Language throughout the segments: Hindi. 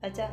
अजा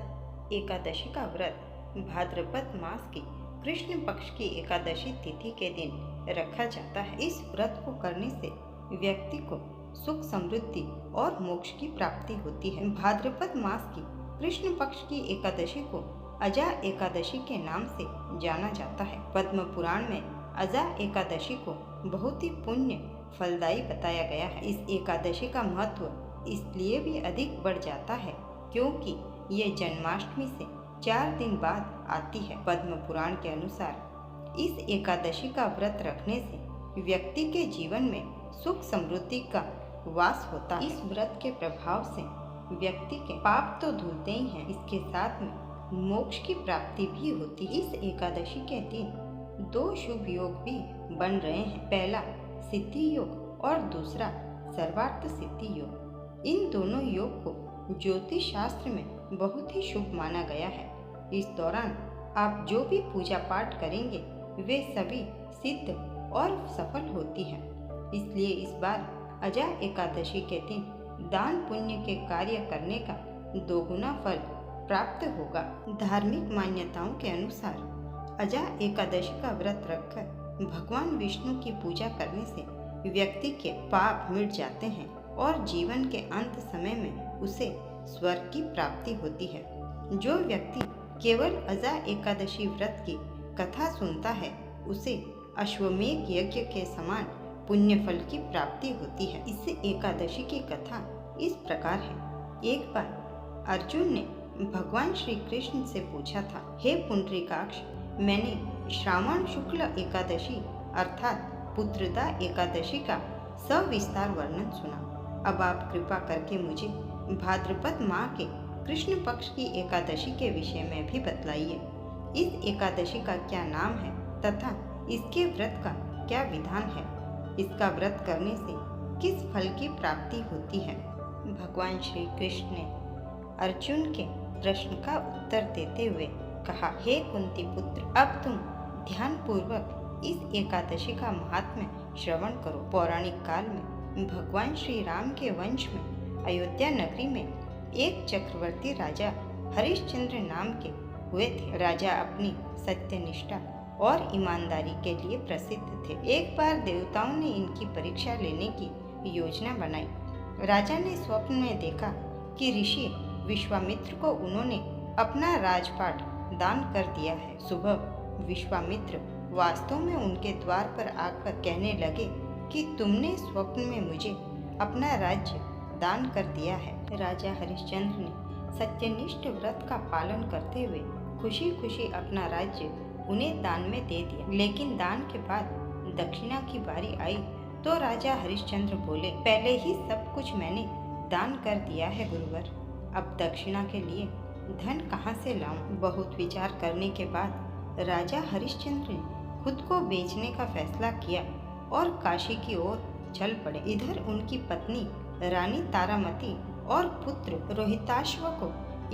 एकादशी का व्रत भाद्रपद मास की कृष्ण पक्ष की एकादशी तिथि के दिन रखा जाता है। इस व्रत को करने से व्यक्ति को सुख समृद्धि और मोक्ष की प्राप्ति होती है। भाद्रपद मास की कृष्ण पक्ष की एकादशी को अजा एकादशी के नाम से जाना जाता है। पद्म पुराण में अजा एकादशी को बहुत ही पुण्य फलदायी बताया गया है। इस एकादशी का महत्व इसलिए भी अधिक बढ़ जाता है क्योंकि ये जन्माष्टमी से 4 दिन बाद आती है। पद्म पुराण के अनुसार इस एकादशी का व्रत रखने से व्यक्ति के जीवन में सुख समृद्धि का वास होता है। इस व्रत के प्रभाव से व्यक्ति के पाप तो धुलते ही हैं, इसके साथ में मोक्ष की प्राप्ति भी होती है। इस एकादशी के दिन 2 शुभ योग भी बन रहे हैं। पहला सिद्धि योग और दूसरा सर्वार्थ सिद्धि योग। इन दोनों योग को ज्योतिष शास्त्र में बहुत ही शुभ माना गया है। इस दौरान आप जो भी पूजा पाठ करेंगे वे सभी सिद्ध और सफल होती हैं। इसलिए इस बार अजा एकादशी के दिन दान पुण्य के कार्य करने का 2 गुना फल प्राप्त होगा। धार्मिक मान्यताओं के अनुसार अजा एकादशी का व्रत रखकर भगवान विष्णु की पूजा करने से व्यक्ति के पाप मिट जाते हैं और जीवन के अंत समय में उसे स्वर्ग की प्राप्ति होती है। जो व्यक्ति केवल अजा एकादशी व्रत की कथा सुनता है उसे अश्वमेध यज्ञ के समान पुण्य फल की प्राप्ति होती है। इस एकादशी की कथा इस प्रकार है। एक बार अर्जुन ने भगवान श्री कृष्ण से पूछा था, हे पुंडरीकाक्ष, मैंने श्रावण शुक्ल एकादशी अर्थात पुत्रदा एकादशी का सविस्तार वर्णन सुना। अब आप कृपा करके मुझे भाद्रपद माह के कृष्ण पक्ष की एकादशी के विषय में भी बतलाइए। इस एकादशी का क्या नाम है तथा इसके व्रत का क्या विधान है? इसका व्रत करने से किस फल की प्राप्ति होती है? भगवान श्री कृष्ण ने अर्जुन के प्रश्न का उत्तर देते हुए कहा, हे कुंती पुत्र, अब तुम ध्यान पूर्वक इस एकादशी का महात्म्य श्रवण करो। पौराणिक काल में भगवान श्री राम के वंश में अयोध्या नगरी में एक चक्रवर्ती राजा हरिश्चंद्र नाम के हुए थे। राजा अपनी सत्यनिष्ठा और ईमानदारी के लिए प्रसिद्ध थे। एक बार देवताओं ने इनकी परीक्षा लेने की योजना बनाई। राजा ने स्वप्न में देखा कि ऋषि विश्वामित्र को उन्होंने अपना राजपाट दान कर दिया है। सुबह विश्वामित्र वास्तव में उनके द्वार पर आकर कहने लगे कि तुमने स्वप्न में मुझे अपना राज्य दान कर दिया है। राजा हरिश्चंद्र ने सत्यनिष्ठ व्रत का पालन करते हुए खुशी खुशी अपना राज्य उन्हें दान में दे दिया। लेकिन दान के बाद दक्षिणा की बारी आई तो राजा हरिश्चंद्र बोले, पहले ही सब कुछ मैंने दान कर दिया है गुरुवर, अब दक्षिणा के लिए धन कहाँ से लाऊं? बहुत विचार करने के बाद राजा हरिश्चंद्र ने खुद को बेचने का फैसला किया और काशी की ओर चल पड़े। इधर उनकी पत्नी रानी तारामती और पुत्र रोहिताश्व को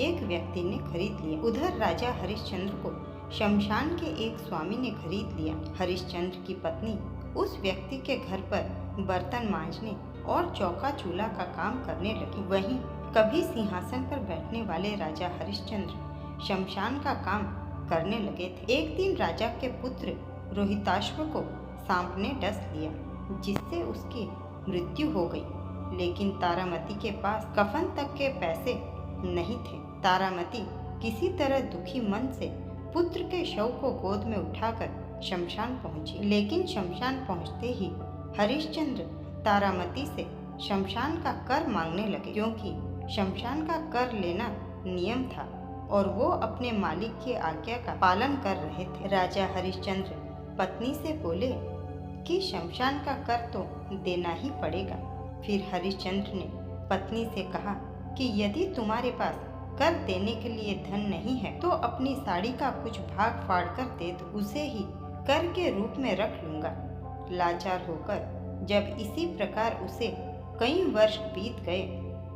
एक व्यक्ति ने खरीद लिया। उधर राजा हरिश्चंद्र को शमशान के एक स्वामी ने खरीद लिया। हरिश्चंद्र की पत्नी उस व्यक्ति के घर पर बर्तन मांजने और चौका चूल्हा का काम करने लगी। वहीं कभी सिंहासन पर बैठने वाले राजा हरिश्चंद्र शमशान का काम करने लगे थे। एक दिन राजा के पुत्र रोहिताश्व को सांप ने डस लिया जिससे उसकी मृत्यु हो गई। लेकिन तारामती के पास कफन तक के पैसे नहीं थे। तारामती किसी तरह दुखी मन से पुत्र के शव को गोद में उठाकर शमशान पहुंची। लेकिन शमशान पहुंचते ही हरिश्चंद्र तारामती से शमशान का कर मांगने लगे क्योंकि शमशान का कर लेना नियम था और वो अपने मालिक की आज्ञा का पालन कर रहे थे। राजा हरिश्चंद्र पत्नी से बोले कि शमशान का कर तो देना ही पड़ेगा। फिर हरिश्चंद्र ने पत्नी से कहा कि यदि तुम्हारे पास कर देने के लिए धन नहीं है तो अपनी साड़ी का कुछ भाग फाड़ कर दे दो, उसे ही कर के रूप में रख लूंगा। लाचार होकर जब इसी प्रकार उसे कई वर्ष बीत गए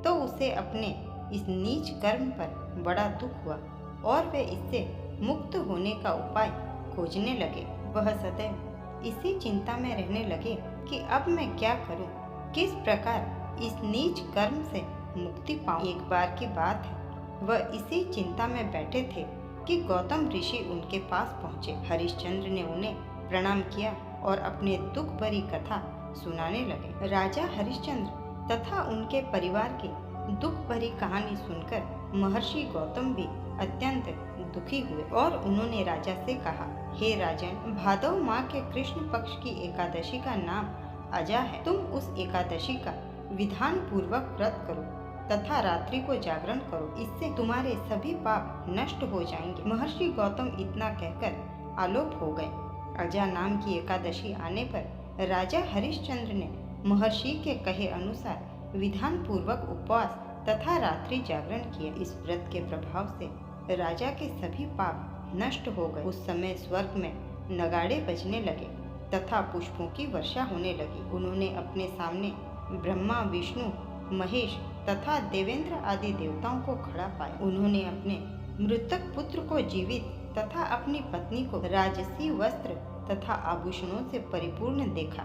तो उसे अपने इस नीच कर्म पर बड़ा दुख हुआ और वे इससे मुक्त होने का उपाय खोजने लगे। वह सदैव इसी चिंता में रहने लगे कि अब मैं क्या करूं, किस प्रकार इस नीच कर्म से मुक्ति पाऊं। एक बार की बात है, वह इसी चिंता में बैठे थे कि गौतम ऋषि उनके पास पहुँचे। हरिश्चंद्र ने उन्हें प्रणाम किया और अपने दुख भरी कथा सुनाने लगे। राजा हरिश्चंद्र तथा उनके परिवार की दुख भरी कहानी सुनकर महर्षि गौतम भी अत्यंत दुखी हुए और उन्होंने राजा से कहा, हे राजन, भादव माह के कृष्ण पक्ष की एकादशी का नाम अजा है। तुम उस एकादशी का विधान पूर्वक व्रत करो तथा रात्रि को जागरण करो, इससे तुम्हारे सभी पाप नष्ट हो जाएंगे। महर्षि गौतम इतना कहकर आलोप हो गए। अजा नाम की एकादशी आने पर राजा हरिश्चंद्र ने महर्षि के कहे अनुसार विधान पूर्वक उपवास तथा रात्रि जागरण किया। इस व्रत के प्रभाव से राजा के सभी पाप नष्ट हो गए। उस समय स्वर्ग में नगाड़े बजने लगे तथा पुष्पों की वर्षा होने लगी। उन्होंने अपने सामने ब्रह्मा, विष्णु, महेश तथा देवेंद्र आदि देवताओं को खड़ा पाया। उन्होंने अपने मृतक पुत्र को जीवित तथा अपनी पत्नी को राजसी वस्त्र तथा आभूषणों से परिपूर्ण देखा।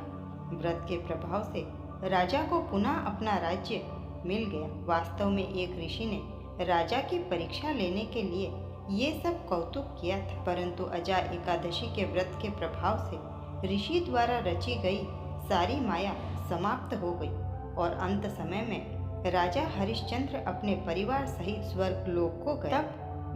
व्रत के प्रभाव से राजा को पुनः अपना राज्य मिल गया। वास्तव में एक ऋषि ने राजा की परीक्षा लेने के लिए ये सब कौतुक किया था, परंतु अजा एकादशी के व्रत के प्रभाव से ऋषि द्वारा रची गई सारी माया समाप्त हो गई और अंत समय में राजा हरिश्चंद्र अपने परिवार सहित स्वर्गलोक को गए। तब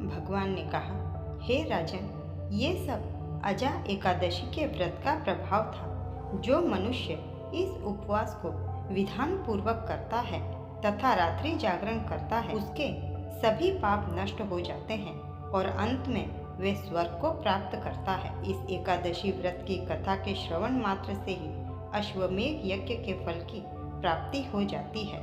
भगवान ने कहा, हे राजन, ये सब अजा एकादशी के व्रत का प्रभाव था। जो मनुष्य इस उपवास को विधान पूर्वक करता है तथा रात्रि जागरण करता है, उसके सभी पाप नष्ट हो जाते हैं और अंत में वे स्वर्ग को प्राप्त करता है। इस एकादशी व्रत की कथा के श्रवण मात्र से ही अश्वमेध यज्ञ के फल की प्राप्ति हो जाती है।